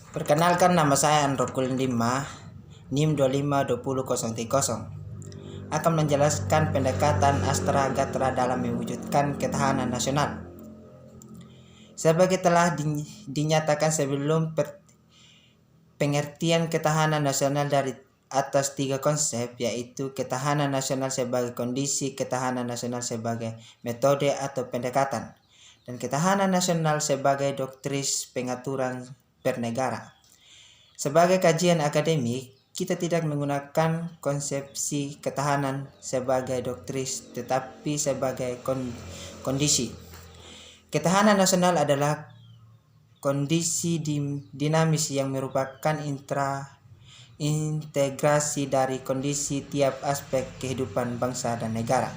Perkenalkan, nama saya Androkul Lima, NIM 252030. Akan menjelaskan pendekatan Astra Gatra dalam mewujudkan ketahanan nasional. Sebagai telah dinyatakan sebelum, pengertian ketahanan nasional dari atas 3 konsep, yaitu ketahanan nasional sebagai kondisi, ketahanan nasional sebagai metode atau pendekatan, dan ketahanan nasional sebagai doktrin pengaturan bernegara. Sebagai kajian akademik, kita tidak menggunakan konsepsi ketahanan sebagai doktrin, tetapi sebagai kondisi. Ketahanan nasional adalah kondisi dinamis yang merupakan integrasi dari kondisi tiap aspek kehidupan bangsa dan negara.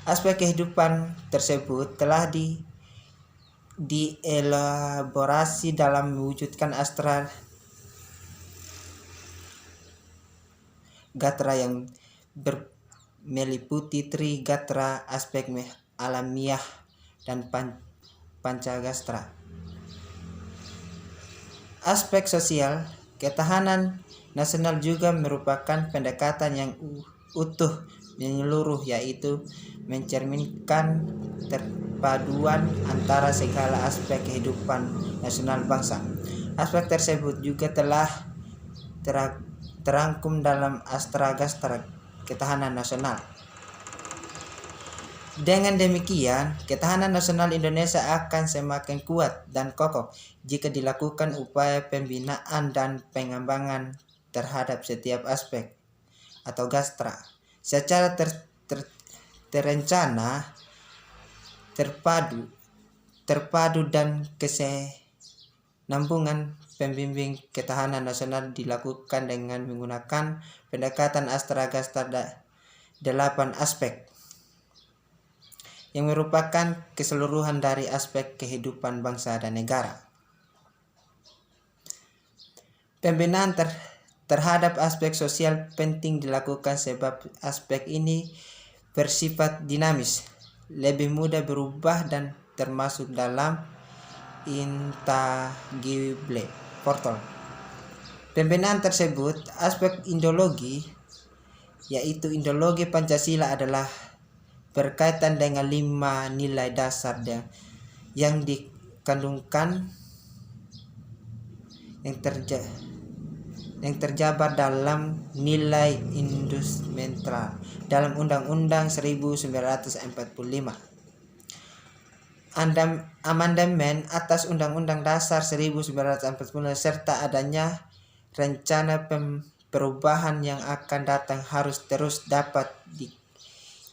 Aspek kehidupan tersebut telah dielaborasi dalam mewujudkan Astra Gatra yang meliputi Tri Gatra, aspek alamiah, dan Pancagastra. Aspek sosial, ketahanan nasional juga merupakan pendekatan yang utuh menyeluruh, yaitu mencerminkan terpaduan antara segala aspek kehidupan nasional bangsa. Aspek tersebut juga telah terangkum dalam Astra Gatra, ketahanan nasional. Dengan demikian, ketahanan nasional Indonesia akan semakin kuat dan kokoh jika dilakukan upaya pembinaan dan pengembangan terhadap setiap aspek atau gastra secara terencana, terpadu dan kesinambungan. Pembimbing ketahanan nasional dilakukan dengan menggunakan pendekatan Astra Gatra 8 aspek yang merupakan keseluruhan dari aspek kehidupan bangsa dan negara. Pembinaan terhadap aspek sosial penting dilakukan sebab aspek ini bersifat dinamis, lebih mudah berubah dan termasuk dalam intangible portal. Pembinaan tersebut, aspek ideologi, yaitu ideologi Pancasila, adalah berkaitan dengan 5 nilai dasar yang dikandungkan yang terjabar dalam nilai fundamental dalam Undang-Undang 1945. Amandemen atas Undang-Undang Dasar 1945 serta adanya rencana perubahan yang akan datang harus terus dapat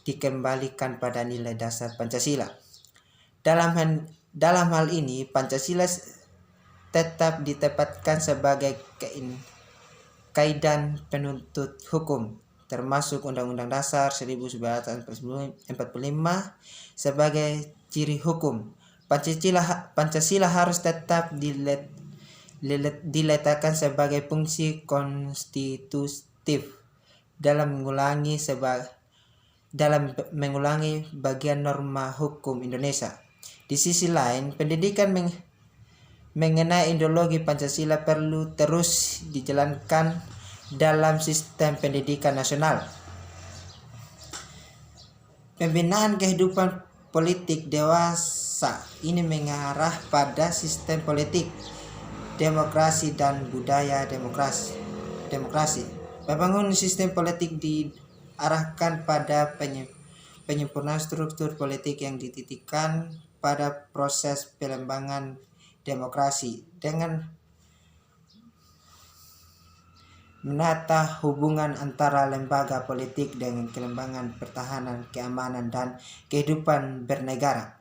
dikembalikan pada nilai dasar Pancasila. Dalam hal ini, Pancasila tetap ditempatkan sebagai kaidah penuntut hukum, termasuk Undang-Undang Dasar 1945 sebagai ciri hukum. Pancasila harus tetap diletakkan sebagai fungsi konstitutif dalam mengulangi bagian norma hukum Indonesia. Di sisi lain, pendidikan mengenai ideologi Pancasila perlu terus dijalankan dalam sistem pendidikan nasional. Pembinaan kehidupan politik dewasa ini mengarah pada sistem politik, demokrasi, dan budaya demokrasi. Membangun sistem politik diarahkan pada penyempurnaan struktur politik yang dititikkan pada proses pengembangan demokrasi dengan menata hubungan antara lembaga politik dengan kelembagaan pertahanan, keamanan, dan kehidupan bernegara.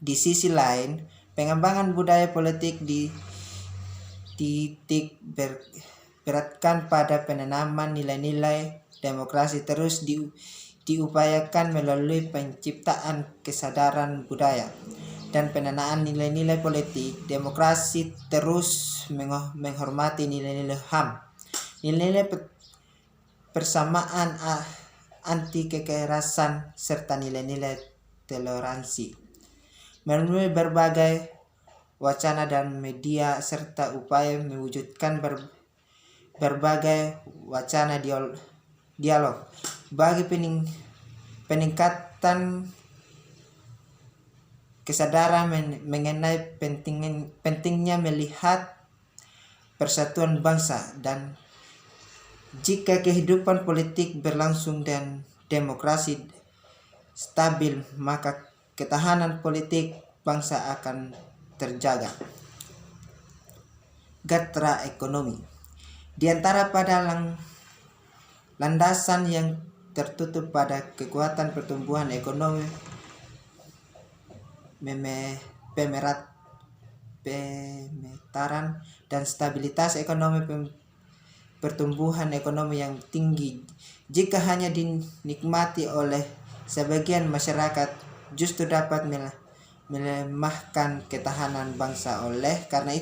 Di sisi lain, pengembangan budaya politik dititik beratkan pada penanaman nilai-nilai demokrasi terus diupayakan melalui penciptaan kesadaran budaya dan penanaan nilai-nilai politik. Demokrasi terus menghormati nilai-nilai HAM, nilai-nilai persamaan, anti kekerasan, serta nilai-nilai toleransi. Melalui berbagai wacana dan media serta upaya mewujudkan berbagai wacana dialog bagi peningkatan kesadaran mengenai pentingnya melihat persatuan bangsa, dan jika kehidupan politik berlangsung dan demokrasi stabil, maka ketahanan politik bangsa akan terjaga. Gatra ekonomi. Di antara pada landasan yang tertutup pada kekuatan pertumbuhan ekonomi, pemerataan dan stabilitas ekonomi, pertumbuhan ekonomi yang tinggi jika hanya dinikmati oleh sebagian masyarakat justru dapat melemahkan ketahanan bangsa. Oleh karena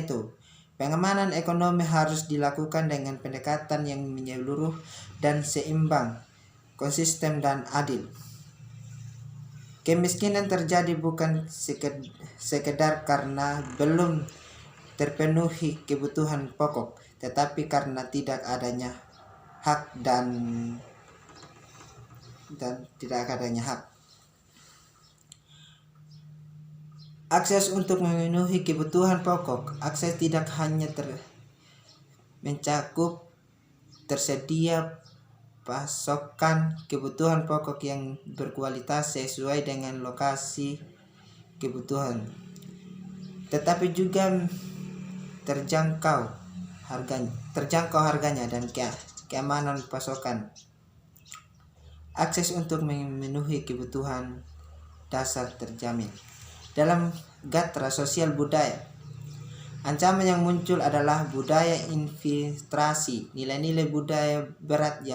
itu, pengamanan ekonomi harus dilakukan dengan pendekatan yang menyeluruh dan seimbang, konsisten dan adil. Kemiskinan terjadi bukan sekedar karena belum terpenuhi kebutuhan pokok, tetapi karena tidak adanya hak dan tidak adanya hak. Akses untuk memenuhi kebutuhan pokok. Akses tidak hanya mencakup tersedia pasokan kebutuhan pokok yang berkualitas sesuai dengan lokasi kebutuhan, tetapi juga terjangkau harganya dan keamanan pasokan. Akses untuk memenuhi kebutuhan dasar terjamin. Dalam gatra sosial budaya, ancaman yang muncul adalah budaya infiltrasi, nilai-nilai budaya berat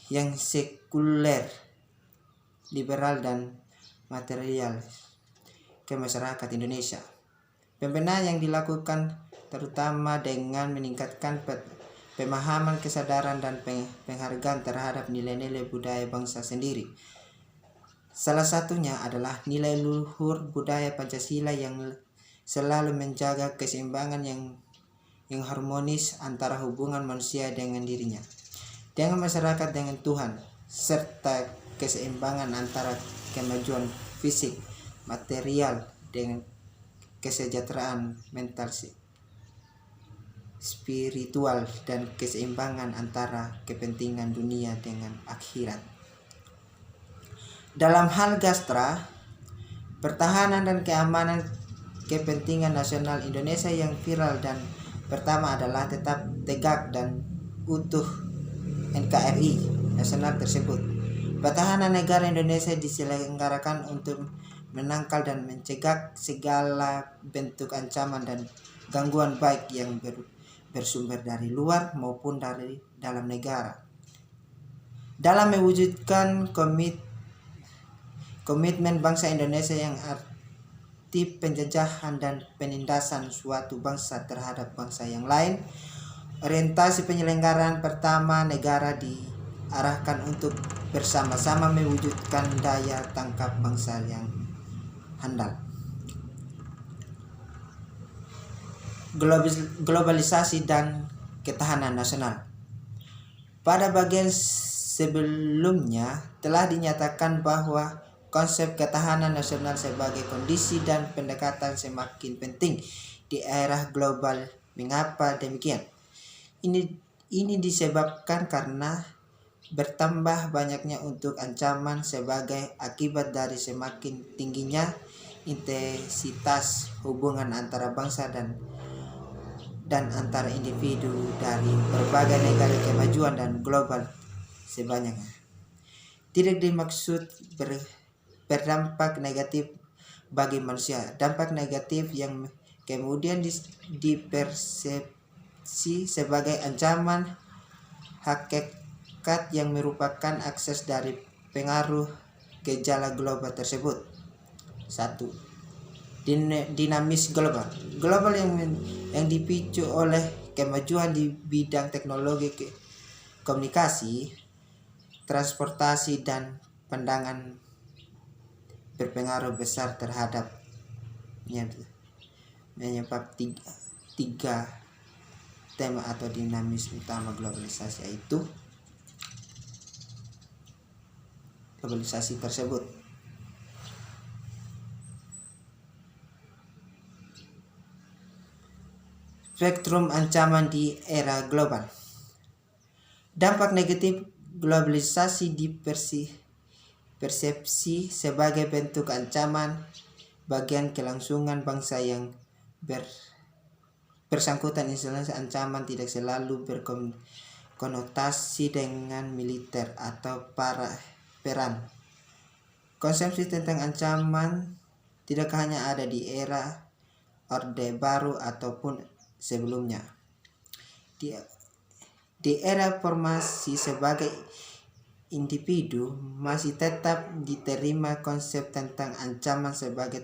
yang sekuler, liberal dan material ke masyarakat Indonesia. Pembenahan yang dilakukan terutama dengan meningkatkan pemahaman, kesadaran dan penghargaan terhadap nilai-nilai budaya bangsa sendiri. Salah satunya adalah nilai luhur budaya Pancasila yang selalu menjaga keseimbangan yang harmonis antara hubungan manusia dengan dirinya, dengan masyarakat, dengan Tuhan, serta keseimbangan antara kemajuan fisik, material dengan kesejahteraan mental, spiritual, dan keseimbangan antara kepentingan dunia dengan akhirat. Dalam hal gastra, pertahanan dan keamanan kepentingan nasional Indonesia yang viral dan pertama adalah tetap tegak dan utuh NKRI nasional tersebut. Pertahanan negara Indonesia diselenggarakan untuk menangkal dan mencegah segala bentuk ancaman dan gangguan baik yang bersumber dari luar maupun dari dalam negara. Dalam mewujudkan komitmen bangsa Indonesia yang arti penjajahan dan penindasan suatu bangsa terhadap bangsa yang lain, orientasi penyelenggaraan pertama negara diarahkan untuk bersama-sama mewujudkan daya tangkap bangsa yang handal. Globalisasi dan ketahanan nasional. Pada bagian sebelumnya telah dinyatakan bahwa konsep ketahanan nasional sebagai kondisi dan pendekatan semakin penting di era global. Mengapa demikian? Ini disebabkan karena bertambah banyaknya untuk ancaman sebagai akibat dari semakin tingginya intensitas hubungan antara bangsa dan antara individu dari berbagai negara kemajuan dan global sebanyaknya. Tidak dimaksud berdampak negatif bagi manusia. Dampak negatif yang kemudian dipersepsi sebagai ancaman hakikat yang merupakan akses dari pengaruh gejala global tersebut. 1. Dinamis global. Global yang dipicu oleh kemajuan di bidang teknologi, komunikasi, transportasi dan berpengaruh besar terhadap menyebab tiga tema atau dinamis utama globalisasi, yaitu globalisasi tersebut. Spektrum ancaman di era global. Dampak negatif globalisasi persepsi sebagai bentuk ancaman bagian kelangsungan bangsa yang bersangkutan. Instalasi ancaman tidak selalu berkonotasi dengan militer atau perang. Konsepsi tentang ancaman tidak hanya ada di era Orde Baru ataupun sebelumnya. Di era formasi sebagai individu masih tetap diterima konsep tentang ancaman sebagai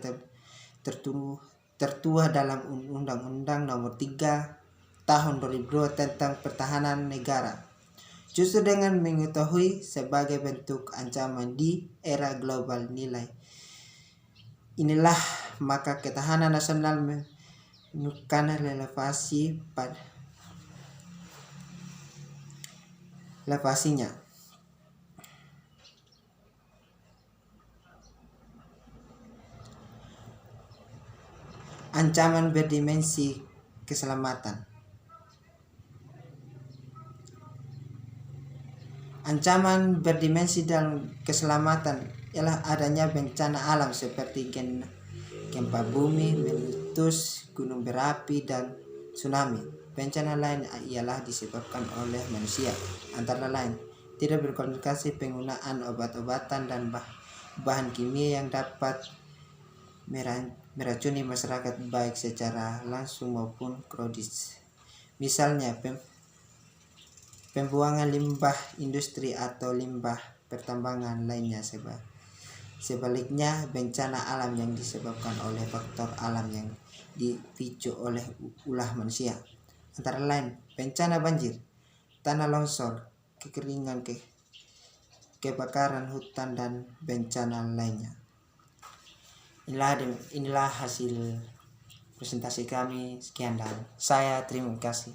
tertuang dalam Undang-Undang Nomor 3 Tahun 2002 tentang Pertahanan Negara. Justru dengan mengetahui sebagai bentuk ancaman di era global inilah maka ketahanan nasional menunjukkan relevasinya. Ancaman berdimensi keselamatan. Ancaman berdimensi dalam keselamatan ialah adanya bencana alam seperti gempa bumi, meletus, gunung berapi, dan tsunami. Bencana lain ialah disebabkan oleh manusia, antara lain tidak berkomunikasi, penggunaan obat-obatan dan bahan kimia yang dapat meracuni masyarakat baik secara langsung maupun kronis. Misalnya pembuangan limbah industri atau limbah pertambangan lainnya. Sebaliknya, bencana alam yang disebabkan oleh faktor alam yang dipicu oleh ulah manusia, antara lain bencana banjir, tanah longsor, kekeringan, kebakaran hutan, dan bencana lainnya. Inilah hasil presentasi kami. Sekian dan saya terima kasih.